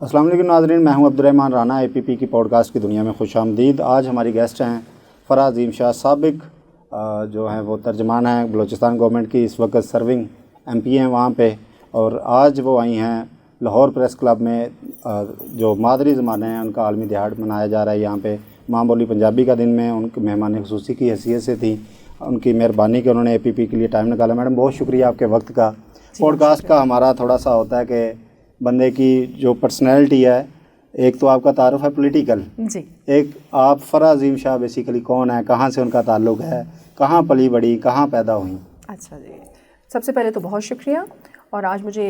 अस्सलाम वालेकुम नाज़रीन, मैं हूं अब्दुर्रहमान राना। APP की पॉडकास्ट की दुनिया में खुश आमदीद। आज हमारी गेस्ट हैं फ़राह अज़ीम शाह, साबिक जो हैं वो तर्जमान हैं बलूचिस्तान गवर्नमेंट की, इस वक्त सर्विंग MP हैं वहाँ पे। और आज वो आई हैं लाहौर प्रेस क्लब में, जो मादरी ज़माने हैं उनका आलमी दिहाड़ मनाया जा रहा है यहाँ पे। माँ बोली पंजाबी का दिन में उनके मेहमान ख़ुसूसी की हैसियत से थी, उनकी मेहरबानी कि उन्होंने APP के लिए टाइम निकाला। मैडम बहुत शुक्रिया आपके वक्त का। पॉडकास्ट का हमारा थोड़ा सा होता है कि बंदे की जो पर्सनैलिटी है, एक तो आपका तारुफ है पॉलिटिकल जी, एक आप फ़राह अज़ीम शाह बेसिकली कौन है, कहाँ से उनका ताल्लुक़ है, कहाँ पली बड़ी, कहाँ पैदा हुई? अच्छा जी, सबसे पहले तो बहुत शुक्रिया। और आज मुझे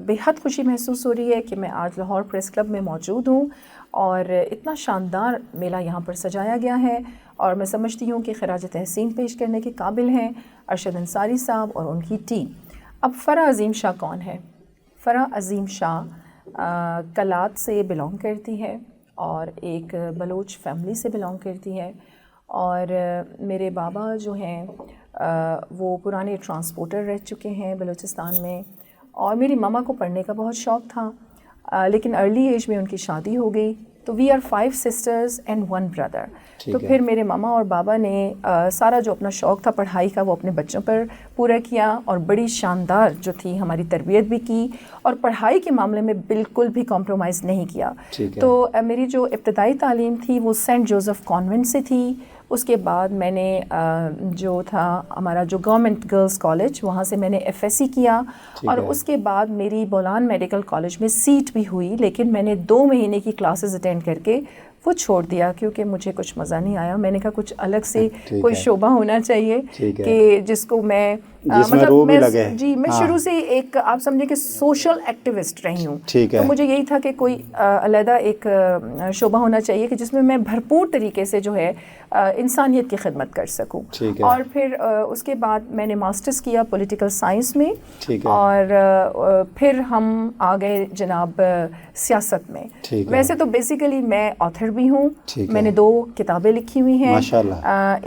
बेहद खुशी महसूस हो रही है कि मैं आज लाहौर प्रेस क्लब में मौजूद हूँ और इतना शानदार मेला यहाँ पर सजाया गया है। और मैं समझती हूँ कि खराज तहसीन पेश करने के काबिल हैं अरशद अंसारी साहब और उनकी टीम। अब फ़राह अज़ीम शाह कौन है? फ़राह अज़ीम शाह कलात से बिलोंग करती है और एक बलोच फैमिली से बिलोंग करती है। और मेरे बाबा जो हैं वो पुराने ट्रांसपोर्टर रह चुके हैं बलूचिस्तान में। और मेरी मम्मा को पढ़ने का बहुत शौक़ था, लेकिन अर्ली एज में उनकी शादी हो गई। तो we are 5 sisters and 1 brother. तो फिर मेरे मामा और बाबा ने सारा जो अपना शौक़ था पढ़ाई का वो अपने बच्चों पर पूरा किया और बड़ी शानदार जो थी हमारी तरबियत भी की और पढ़ाई के मामले में बिल्कुल भी कॉम्प्रोमाइज़ नहीं किया। तो मेरी जो इब्तदाई तालीम थी वो सेंट जोसेफ कॉन्वेंट से थी। उसके बाद मैंने जो था हमारा जो गवर्नमेंट गर्ल्स कॉलेज, वहाँ से मैंने FSC किया। और उसके बाद मेरी बोलान मेडिकल कॉलेज में सीट भी हुई, लेकिन मैंने 2 महीने की क्लासेस अटेंड करके वो छोड़ दिया क्योंकि मुझे कुछ मज़ा नहीं आया। मैंने कहा कुछ अलग से कोई शोबा होना चाहिए कि जिसको मैं मतलब मैं शुरू से एक आप समझे कि सोशल एक्टिविस्ट रही हूँ। तो मुझे यही था कि कोई अलग एक शोबा होना चाहिए कि जिसमें मैं भरपूर तरीके से जो है इंसानियत की खिदमत कर सकूँ। और फिर उसके बाद मैंने मास्टर्स किया पॉलिटिकल साइंस में। और फिर हम आ गए जनाब सियासत में। वैसे तो बेसिकली मैं ऑथर भी हूँ। मैंने 2 किताबें लिखी हुई हैं,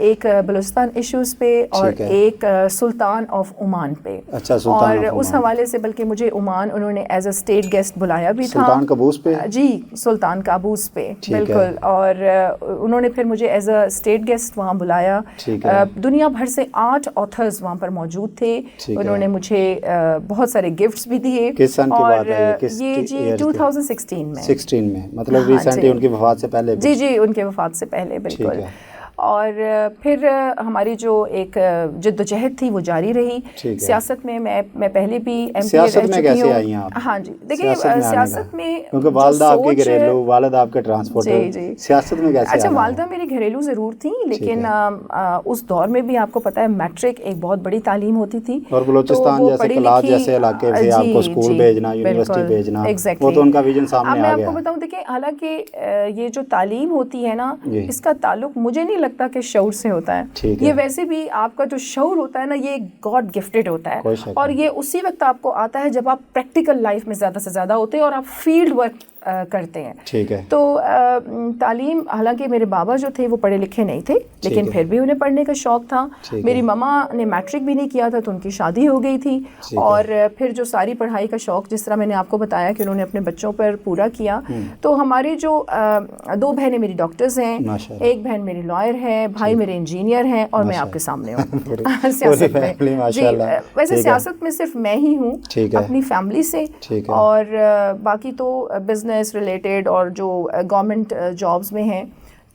एक बलूचिस्तान इश्यूज़ पे और एक सुल्तान ऑफ ओमान पे। अच्छा, और उस हवाले से बल्कि मुझे ओमान उन्होंने एज अ स्टेट गेस्ट बुलाया भी था। सुल्तान काबूस पे? जी, सुल्तान काबूस पे बिल्कुल। और उन्होंने फिर मुझे एज अ स्टेट गेस्ट वहाँ बुलाया। दुनिया भर से 8 ऑथर्स वहाँ पर मौजूद थे। उन्होंने मुझे बहुत सारे गिफ्ट्स भी दिए। किस सन की बात है ये जी 2016 में। 16 में मतलब रिसेंटली उनकी वफ़ात से पहले? जी उनके वफ़ात से पहले बिल्कुल। और फिर हमारी जो एक जद्दोजहद थी वो जारी रही। सियासत में मैं पहले भी MP रह चुकी हूँ। हाँ जी, देखिए सियासत में क्योंकि वालदा आपकी घरेलू, वालिद आपके ट्रांसपोर्टर, सियासत में कैसे? अच्छा, वालदा मेरी घरेलू ज़रूर थी, लेकिन उस दौर में भी आपको पता है मैट्रिक एक बहुत बड़ी तालीम होती थी। और बलूचिस्तान जैसे कलात जैसे इलाके से आपको स्कूल भेजना, यूनिवर्सिटी भेजना, वो तो उनका विजन सामने आ गया। मैं आपको बताऊँ, देखिए हालांकि ये जो तालीम होती है ना, इसका ताल्लुक मुझे नहीं लगता कि शऊर से होता है। ये वैसे भी आपका जो शऊर होता है ना, ये गॉड गिफ्टेड होता है। और ये उसी वक्त आपको आता है जब आप प्रैक्टिकल लाइफ में ज़्यादा से ज़्यादा होते हैं और आप फील्ड वर्क करते हैं। ठीक है। तो तालीम, हालांकि मेरे बाबा जो थे वो पढ़े लिखे नहीं थे, लेकिन फिर भी उन्हें पढ़ने का शौक़ था। मेरी मम्मा ने मैट्रिक भी नहीं किया था तो उनकी शादी हो गई थी। और फिर जो सारी पढ़ाई का शौक़, जिस तरह मैंने आपको बताया कि उन्होंने अपने बच्चों पर पूरा किया। तो हमारे जो 2 बहनें मेरी डॉक्टर्स हैं, एक बहन मेरी लॉयर है, भाई मेरे इंजीनियर हैं और मैं आपके सामने हूँ सियासत में। जी, वैसे सियासत में सिर्फ मैं ही हूँ अपनी फैमिली से, और बाकी तो बिजनेस रिलेटेड और जो गवर्नमेंट जॉब्स में हैं।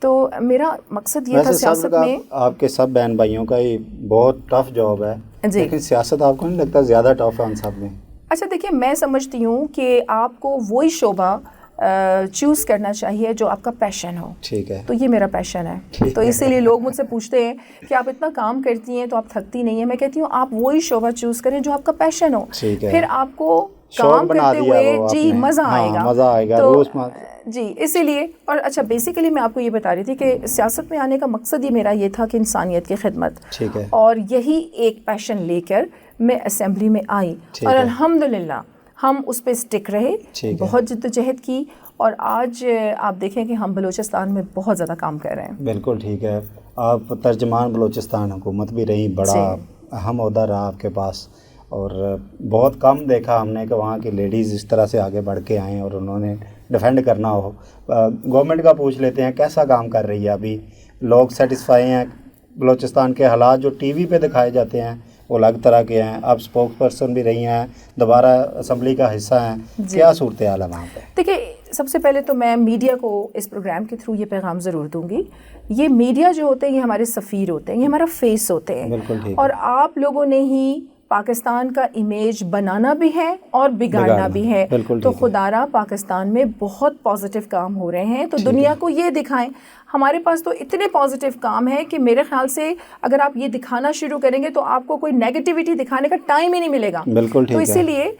तो मेरा मकसद ये था सियासत में। आपके सब बहन भाइयों का ही बहुत टफ जॉब है, लेकिन सियासत आपको नहीं लगता ज़्यादा टफ है उन सब में? अच्छा, देखिए मैं समझती हूँ कि आपको वही शोबा चूज़ करना चाहिए जो आपका पैशन हो। ठीक है। तो ये मेरा पैशन है। तो इसीलिए लोग मुझसे पूछते हैं कि आप इतना काम करती हैं तो आप थकती नहीं है। मैं कहती हूँ आप वही शोबा चूज़ करें जो आपका पैशन हो। फिर आपको काम करते हुए जी मज़ा आएगा। तो जी इसीलिए। और अच्छा, बेसिकली मैं आपको ये बता रही थी कि सियासत में आने का मकसद ही मेरा ये था कि इंसानियत की खिदमत। ठीक है। और यही एक पैशन लेकर मैं असेंबली में आई और अल्हम्दुलिल्लाह हम उस पर स्टिक रहे, बहुत जिद्दोजहद की। और आज आप देखें कि हम बलूचिस्तान में बहुत ज़्यादा काम कर रहे हैं। बिल्कुल ठीक है। आप तर्जमान बलूचिस्तान हुकूमत भी रही, बड़ा अहम ओहदा रहा आपके पास। और बहुत कम देखा हमने कि वहाँ की लेडीज़ इस तरह से आगे बढ़ के आएँ और उन्होंने डिफेंड करना हो। गवर्नमेंट का पूछ लेते हैं, कैसा काम कर रही है अभी? लोग सेटिस्फाई हैं? बलूचिस्तान के हालात जो टीवी पे दिखाए जाते हैं वो अलग तरह के हैं। आप स्पोक्स पर्सन भी रही हैं, दोबारा असम्बली का हिस्सा हैं, क्या सूरत हाल है वहाँ पे? देखिए, सबसे पहले तो मैं मीडिया को इस प्रोग्राम के थ्रू ये पैगाम ज़रूर दूंगी, ये मीडिया जो होते हैं ये हमारे सफ़ीर होते हैं, ये हमारा फेस होते हैं। बिल्कुल ठीक। और आप लोगों ने ही पाकिस्तान का इमेज बनाना भी है और बिगाड़ना भी है। तो खुदारा पाकिस्तान में बहुत पॉजिटिव काम हो रहे हैं, तो दुनिया को ये दिखाएं। हमारे पास तो इतने पॉजिटिव काम है कि मेरे ख्याल से अगर आप ये दिखाना शुरू करेंगे तो आपको कोई नेगेटिविटी दिखाने का टाइम ही नहीं मिलेगा। बिल्कुल ठीक तो इसीलिए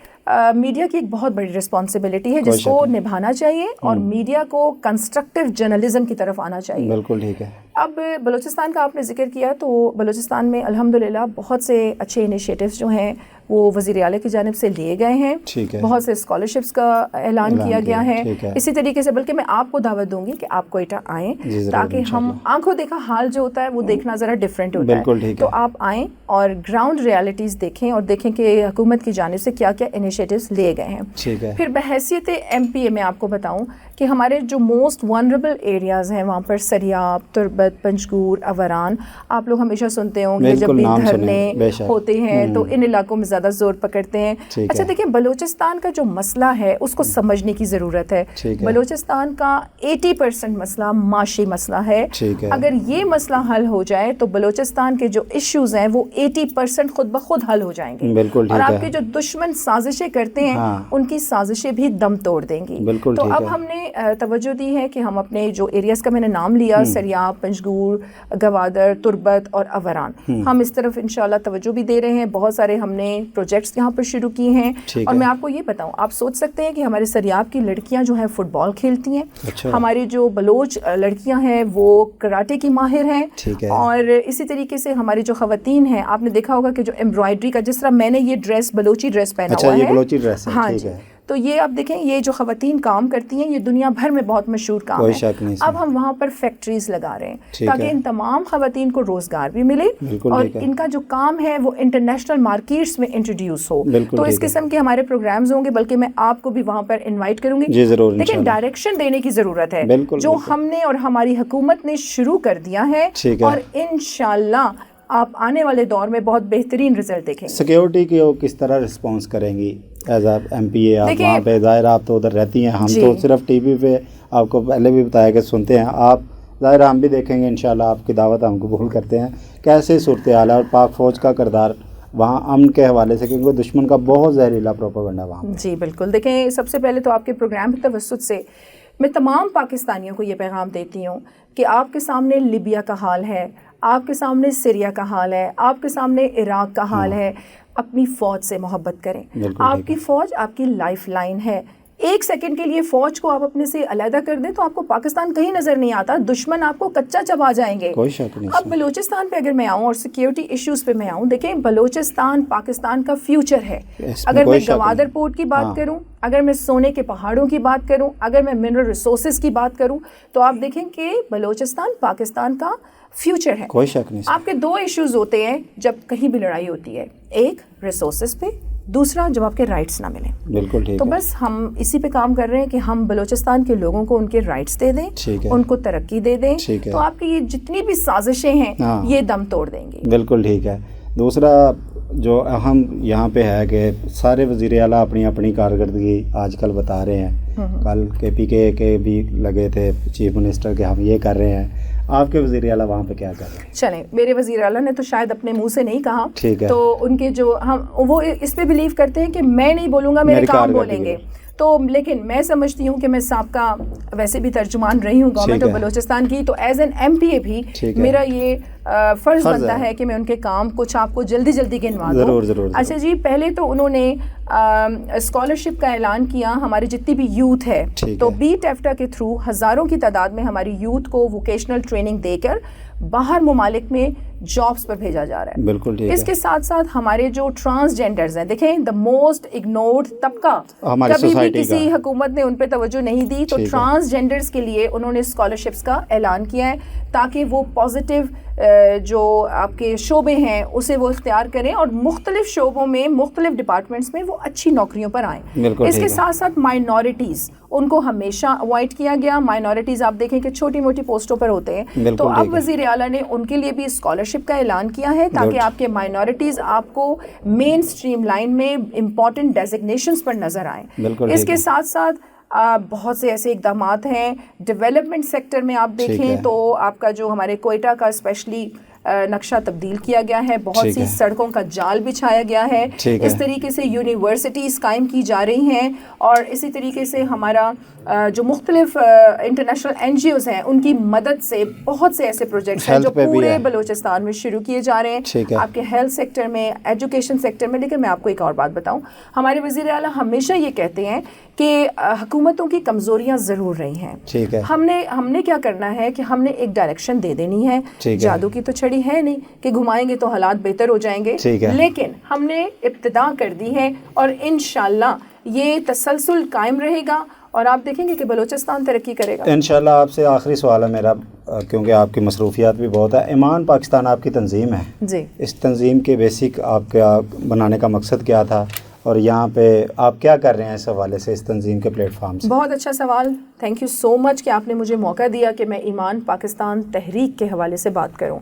मीडिया की एक बहुत बड़ी रिस्पॉन्सिबिलिटी है जिसको निभाना चाहिए और मीडिया को कंस्ट्रक्टिव जर्नलिज्म की तरफ आना चाहिए। बिल्कुल ठीक है। अब बलूचिस्तान का आपने जिक्र किया, तो बलूचिस्तान में अल्हम्दुलिल्लाह बहुत से अच्छे इनिशिएटिव्स जो हैं वो वज़ीर आला की जानिब से लिए गए हैं। बहुत से स्कॉलरशिप्स का ऐलान किया गया है। इसी तरीके से बल्कि मैं आपको दावत दूंगी कि आप कोयटा आएँ, ताकि हम आंखों देखा हाल जो होता है वो देखना ज़रा डिफरेंट होता है। तो आप आएँ और ग्राउंड रियलिटीज़ देखें और देखें कि हुकूमत की जानिब से क्या क्या इनिशिएटिव्स लिए गए हैं। फिर बहैसियत MPA में आपको बताऊँ कि हमारे जो मोस्ट वनरेबल एरियाज़ हैं वहाँ पर सरियाब, तुर्बत, पंजगूर, अवरान, आप लोग हमेशा सुनते होंगे जब भी धरने होते हैं तो इन इलाकों में ज़्यादा जोर पकड़ते हैं। अच्छा देखिए, बलूचिस्तान का जो मसला है उसको समझने की ज़रूरत है। बलूचिस्तान का 80% मसला माशी मसला है। अगर ये मसला हल हो जाए तो बलूचिस्तान के जो इश्यूज़ हैं वो 80% खुद ब खुद हल हो जाएंगे। और आपके जो दुश्मन साजिशें करते हैं उनकी साजिशें भी दम तोड़ देंगी। तो अब हमने तवज्जो दी है कि हम अपने जो एरियाज़ का मैंने नाम लिया, सरियाब, पंजगूर, गवादर, तुर्बत और अवरान, हम इस तरफ इंशाल्लाह तवज्जो भी दे रहे हैं। बहुत सारे हमने प्रोजेक्ट्स यहाँ पर शुरू किए हैं। और मैं आपको ये बताऊँ, आप सोच सकते हैं कि हमारे सरियाब की लड़कियाँ जो हैं फुटबॉल खेलती हैं। हमारी जो बलोच लड़कियाँ हैं वो कराटे की माहिर हैं। और इसी तरीके से हमारी जो ख़वातीन हैं, आपने देखा होगा कि जो एम्ब्रॉयडरी का, जिस तरह मैंने ये ड्रेस बलोची ड्रेस पहना हुआ है, बलोची ड्रेस है। हाँ जी, तो ये आप देखें, ये जो ख़वातीन काम करती हैं ये दुनिया भर में बहुत मशहूर काम है। अब हम वहाँ पर फैक्ट्रीज लगा रहे हैं ताकि इन तमाम ख़वातीन को रोज़गार भी मिले और इनका जो काम है वो इंटरनेशनल मार्केट्स में इंट्रोड्यूस हो। तो इस किस्म के हमारे प्रोग्राम्स होंगे, बल्कि मैं आपको भी वहाँ पर इन्वाइट करूँगी। लेकिन डायरेक्शन देने की ज़रूरत है जो हमने और हमारी हुकूमत ने शुरू कर दिया है, और इंशाल्लाह आप आने वाले दौर में बहुत बेहतरीन रिजल्ट देखेंगे। सिक्योरिटी की वो किस तरह रिस्पॉन्स करेंगी एज MPA? आप वहाँ पे ज़ाहिर आप तो उधर रहती हैं, हम तो सिर्फ टीवी पे आपको पहले भी बताया कि सुनते हैं। आप ज़ाहिर हम भी देखेंगे इंशाल्लाह, आपकी दावत हम कबूल करते हैं। कैसे सूरत हाल है और पाक फ़ौज का किरदार वहाँ अमन के हवाले से, क्योंकि दुश्मन का बहुत जहरीला प्रोपेगेंडा वहाँ? जी बिल्कुल। देखें, सबसे पहले तो आपके प्रोग्राम की तवस्सुत से मैं तमाम पाकिस्तानियों को ये पैगाम देती हूँ कि आपके सामने लिबिया का हाल है, आपके सामने सीरिया का हाल है, आपके सामने इराक का हाल है। अपनी फ़ौज से मोहब्बत करें। आपकी फ़ौज आपकी लाइफ लाइन है। एक सेकंड के लिए फ़ौज को आप अपने से अलहदा कर दें तो आपको पाकिस्तान कहीं नज़र नहीं आता, दुश्मन आपको कच्चा चबा जाएंगे। कोई शक नहीं। अब बलूचिस्तान पे अगर मैं आऊँ और सिक्योरिटी इश्यूज़ पे मैं आऊँ, देखें बलूचिस्तान पाकिस्तान का फ्यूचर है। अगर मैं गवादर पोर्ट की बात करूँ, अगर मैं सोने के पहाड़ों की बात करूँ, अगर मैं मिनरल रिसोर्सेज की बात करूँ, तो आप देखें कि बलूचिस्तान पाकिस्तान का फ्यूचर है। कोई शक नहीं। आपके दो इश्यूज होते हैं जब कहीं भी लड़ाई होती है, एक रिसोर्सेज पे, दूसरा जब आपके राइट्स ना मिले। बिल्कुल ठीक तो बस हम इसी पे काम कर रहे हैं कि हम बलूचिस्तान के लोगों को उनके राइट्स दे दें, उनको तरक्की दे दें, तो आपकी ये जितनी भी साजिशें हैं ये दम तोड़ देंगी। बिल्कुल ठीक है। दूसरा जो अहम यहाँ पे है कि सारे वज़ीर आला अपनी अपनी कारकर्दगी आजकल बता रहे हैं। कल KPK के भी लगे थे चीफ मिनिस्टर के हम ये कर रहे हैं, आपके वज़ीर आला वहाँ पे क्या कर रहे हैं? चलें, मेरे वज़ीर आला ने तो शायद अपने मुंह से नहीं कहा, ठीक है। तो उनके जो हम वो इस पे बिलीव करते हैं कि मैं नहीं बोलूँगा, मेरे काम बोलेंगे। तो लेकिन मैं समझती हूँ कि मैं साबका वैसे भी तर्जुमान रही हूँ गवर्नमेंट ऑफ बलूचिस्तान की, तो एज एन MPA भी मेरा ये फ़र्ज़ बनता है कि मैं उनके काम कुछ आपको जल्दी जल्दी गिनवा दूँ। अच्छा जी, पहले तो उन्होंने स्कॉलरशिप का ऐलान किया हमारी जितनी भी यूथ है, तो BTEFTA के थ्रू हज़ारों की तादाद में हमारी यूथ को वोकेशनल ट्रेनिंग देकर बाहर मुमालिक में जॉब्स पर भेजा जा रहा है। बिल्कुल ठीक है। इसके साथ साथ हमारे जो ट्रांसजेंडर्स हैं, देखें द मोस्ट इग्नोर्ड तबका, हमारी कभी भी सोसाइटी किसी का। हुकूमत ने उन पे तवज्जो नहीं दी, तो ट्रांसजेंडर्स के लिए उन्होंने स्कॉलरशिप्स का ऐलान किया है ताकि वो पॉजिटिव जो आपके शोबे हैं उसे वो इख्तियार करें और मुख्तलिफ शोबों में, मुख्तलिफ डिपार्टमेंट्स में वो अच्छी नौकरियों पर आएँ। इसके साथ साथ माइनॉरिटीज़, उनको हमेशा अवॉइड किया गया। माइनॉरिटीज़ आप देखें कि छोटी मोटी पोस्टों पर होते हैं, तो अब वज़ीर आला ने उनके लिए भी स्कॉलरशिप का ऐलान किया है ताकि आपके माइनॉरिटीज़ आपको मेन स्ट्रीम लाइन में इम्पॉर्टेंट डेजिग्नेशंस पर नज़र आएँ। इसके साथ साथ बहुत से ऐसे इक़दामात हैं डेवलपमेंट सेक्टर में। आप देखें तो आपका जो हमारे कोयटा का स्पेशली नक्शा तब्दील किया गया है, बहुत सी सड़कों का जाल बिछाया गया है, इस तरीके से यूनिवर्सिटीज़ कायम की जा रही हैं और इसी तरीके से हमारा जो मुख्तलिफ इंटरनेशनल NGOs हैं उनकी मदद से बहुत से ऐसे प्रोजेक्ट्स हैं जो पूरे बलूचिस्तान में शुरू किए जा रहे हैं, आपके हेल्थ सेक्टर में, एजुकेशन सेक्टर में। लेकिन मैं आपको एक और बात बताऊं, हमारे वज़ीर आला हमेशा ये कहते हैं कि हुकूमतों की कमज़ोरियाँ ज़रूर रही हैं, हमने क्या करना है कि हमने एक डायरेक्शन दे देनी है, जादू की तो छड़ी है नहीं कि घुमाएंगे तो हालात बेहतर हो जाएंगे, लेकिन हमने इब्तिदा कर दी है और इंशाअल्लाह ये तसलसल कायम रहेगा और आप देखेंगे कि बलूचिस्तान तरक्की करेगा इंशाअल्लाह। आपसे आखिरी सवाल है मेरा, क्योंकि आपकी मसरूफियात भी बहुत है। ईमान पाकिस्तान आपकी तंजीम है जी, इस तंजीम के बेसिक आपका बनाने का मकसद क्या था और यहाँ पे आप क्या कर रहे हैं इस हवाले से, इस तंजीम के प्लेटफार्म से? बहुत अच्छा सवाल, थैंक यू सो मच कि आपने मुझे मौका दिया कि मैं ईमान पाकिस्तान तहरीक के हवाले से बात करूँ।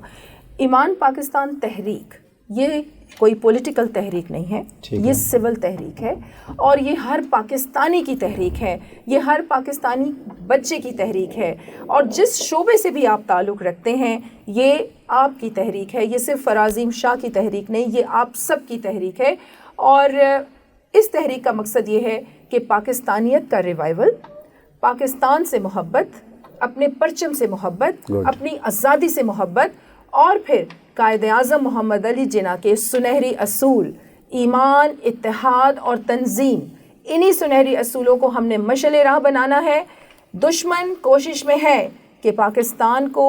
ईमान पाकिस्तान तहरीक ये कोई पॉलिटिकल तहरीक नहीं है, ये सिविल तहरीक है और ये हर पाकिस्तानी की तहरीक है, ये हर पाकिस्तानी बच्चे की तहरीक है और जिस शोबे से भी आप ताल्लुक़ रखते हैं ये आपकी तहरीक है। ये सिर्फ फराज़ीम शाह की तहरीक नहीं, ये आप सब की तहरीक है और इस तहरीक का मकसद ये है कि पाकिस्तानियत का रिवाइवल, पाकिस्तान से मोहब्बत, अपने परचम से मोहब्बत, अपनी आज़ादी से मोहब्बत और फिर कायद-ए-आज़म मोहम्मद अली जिन्ना के सुनहरी असूल ईमान, इत्तेहाद और तंजीम, इन्हीं सुनहरी असूलों को हमने मशअल राह बनाना है। दुश्मन कोशिश में है कि पाकिस्तान को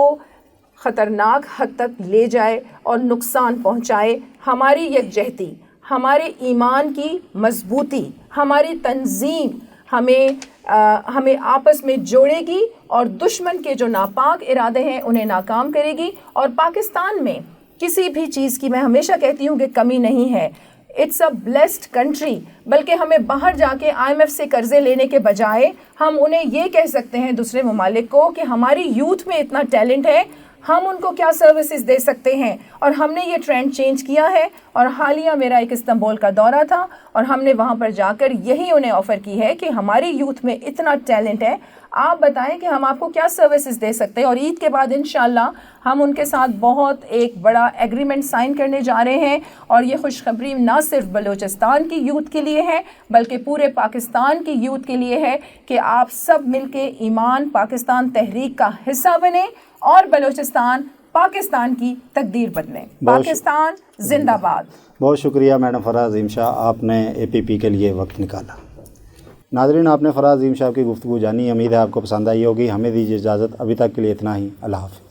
ख़तरनाक हद तक ले जाए और नुकसान पहुँचाए। हमारी यकजहती, हमारे ईमान की मजबूती, हमारी तंजीम हमें आपस में जोड़ेगी और दुश्मन के जो नापाक इरादे हैं उन्हें नाकाम करेगी। और पाकिस्तान में किसी भी चीज़ की, मैं हमेशा कहती हूँ कि कमी नहीं है, इट्स अ ब्लेस्ड कंट्री, बल्कि हमें बाहर जाके IMF से कर्जे लेने के बजाय हम उन्हें ये कह सकते हैं दूसरे ममालिक को कि हमारी यूथ में इतना टैलेंट है, हम उनको क्या सर्विसेज दे सकते हैं। और हमने ये ट्रेंड चेंज किया है और हालिया मेरा एक इस्तांबुल का दौरा था और हमने वहाँ पर जाकर यही उन्हें ऑफ़र की है कि हमारी यूथ में इतना टैलेंट है, आप बताएं कि हम आपको क्या सर्विसेज दे सकते हैं। और ईद के बाद इंशाअल्लाह हम उनके साथ बहुत एक बड़ा एग्रीमेंट साइन करने जा रहे हैं और ये खुशखबरी ना सिर्फ बलूचिस्तान की यूथ के लिए है बल्कि पूरे पाकिस्तान की यूथ के लिए है कि आप सब मिलके ईमान पाकिस्तान तहरीक का हिस्सा बने और बलूचिस्तान पाकिस्तान की तकदीर बदले। पाकिस्तान जिंदाबाद। बहुत शुक्रिया मैडम फराज अज़ीम शाह, आपने APP के लिए वक्त निकाला। नाज़रीन, आपने फराज अज़ीम शाह की गुफ्तगू जानी, उम्मीद है आपको पसंद आई होगी। हमें दीजिए इजाज़त, अभी तक के लिए इतना ही। अल्लाह हाफ़िज़।